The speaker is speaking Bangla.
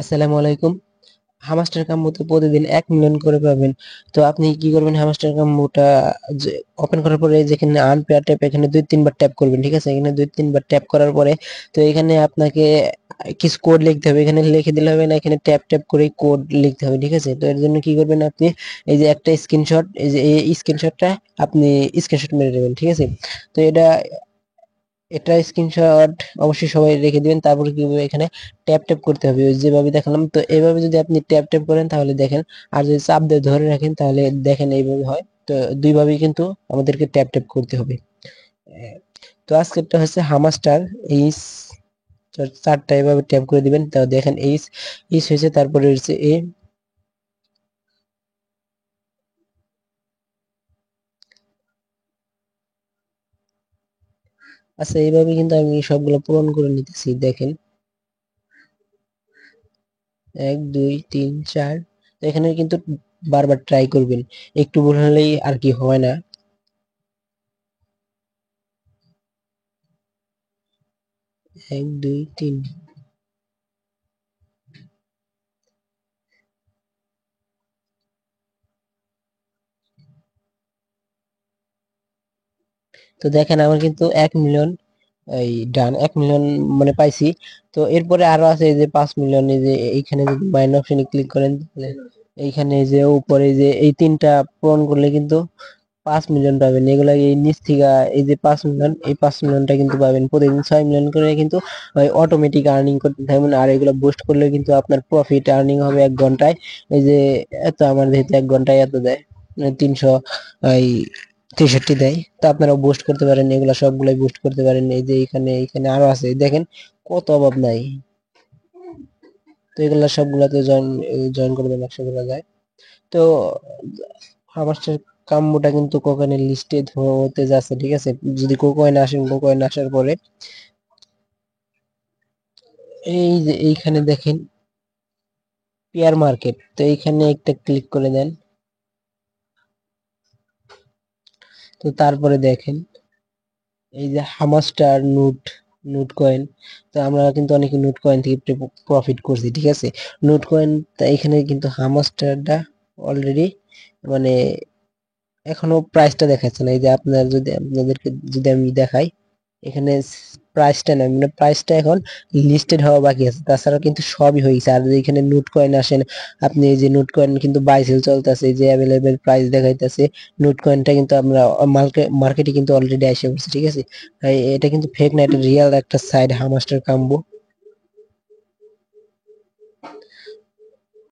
আসসালামু আলাইকুম। হামাস্টার কাম্বুতে প্রতিদিন 1 মিলিয়ন করে পাবেন। তো আপনি কি করবেন, হামাস্টার কাম্বুটা ওপেন করার পরে যেখানে আনপেয়ার ট্যাপ, এখানে 2-3 বার ট্যাপ করবেন, ঠিক আছে? এখানে 2-3 বার ট্যাপ করার পরে তো এখানে আপনাকে কিছু কোড লিখতে হবে, এখানে লিখে দিলে হবে না, এখানে ট্যাপ ট্যাপ করে কোড লিখতে হবে, ঠিক আছে? তো এর জন্য কি করবেন আপনি, এই যে একটা স্ক্রিনশট, এই যে এই স্ক্রিনশটটা আপনি স্ক্রিনশট মেরে নেবেন, ঠিক আছে? তো এটা এটা স্ক্রিনশট অবশ্যই সবাই রেখে দিবেন। তারপরে কি হবে, এখানে ট্যাপ ট্যাপ করতে হবে ওই যেভাবে দেখালাম। তো এইভাবে যদি আপনি ট্যাপ ট্যাপ করেন তাহলে দেখেন, আর যদি চাপ দিয়ে ধরে রাখেন তাহলে দেখেন এইভাবে হয়। তো দুইভাবেই কিন্তু আমাদেরকে ট্যাপ ট্যাপ করতে হবে। তো আজকেরটা হচ্ছে হামাস্টার এইচ, চারটা এভাবে ট্যাপ করে দিবেন। তো দেখেন এইচ ইচ হয়েছে, তারপরে হচ্ছে এ। আচ্ছা, এইভাবে কিন্তু আমি সবগুলো পূরণ করে নিতেছি, দেখেন 1 2 3 4। তো এখানে কিন্তু বারবার ট্রাই করবেন, একটু ভুল হলেই আর কি হয় না। 1 2 3। তো দেখেন আমার কিন্তু 1 মিলিয়ন এই ডান, 1 মিলিয়ন মানে পাইছি। তো এরপরে আরো আছে এই যে 5 মিলিয়ন, এই যে এইখানে যদি মাইন অপশনে ক্লিক করেন তাহলে এইখানে যে উপরে যে এই তিনটা পূরণ করলে কিন্তু 5 মিলিয়ন পাবেন। এগুলা এই নিচ থেকে এই যে 5 মিলিয়ন, এই 5 মিলিয়নটা কিন্তু পাবেন প্রতিদিন 6 মিলিয়ন করে কিন্তু অটোমেটিক আর্নিং করতে থাকবেন। আর এগুলো বুস্ট করলে কিন্তু আপনার প্রফিট আর্নিং হবে 1 ঘন্টায়। এই যে এত আমার যেহেতু 1 ঘন্টায় এত দেয়, মানে 363 দেয়। তো আপনারা বুস্ট করতে পারেন, এগুলা সবগুলাই বুস্ট করতে পারেন। এই যে এখানে এখানে আরো আছে, দেখেন কত অভাব নাই। তো এগুলা সবগুলাতে জয়েন জয়েন করবেন, 100 করে যায়। তো আমার কাম্যটা কিন্তু কোকয়েনের লিস্টে হতে যাচ্ছে, ঠিক আছে? যদি কোকয়েন আসেন, কোকয়েন আসার পরে এই যে এইখানে দেখেন পেয়ার মার্কেট, তো এইখানে একটা ক্লিক করে দেন। তো তারপরে দেখেন এই যে হামাস্টার নুট, নুট কয়েন। তো আমরা কিন্তু অনেকে নুট কয়েন থেকে প্রফিট করছি, ঠিক আছে? নুট কয়েন, তা এখানে কিন্তু হামাস্টারটা অলরেডি মানে এখনো প্রাইসটা দেখাচ্ছে না। এই যে আপনার যদি আপনাদেরকে যদি আমি দেখাই, এখানে প্রাইসটা না, মানে প্রাইসটা এখন লিস্টেড হওয়া বাকি আছে, তাছাড়া কিন্তু সবই হয়ে গেছে। আর যদি এখানে নোট কয়েন আসেন, আপনি এই যে নোট কয়েন কিন্তু বাই সেল চলতেছে, এই যে অ্যাভেলেবেল প্রাইস দেখাইতেছে। নোট কয়েনটা কিন্তু আমরা মার্কেটে কিন্তু অলরেডি এসে পড়ছে, ঠিক আছে? এটা কিন্তু ফেক না, এটা রিয়েল একটা সাইড হামাস্টার কাম্বো।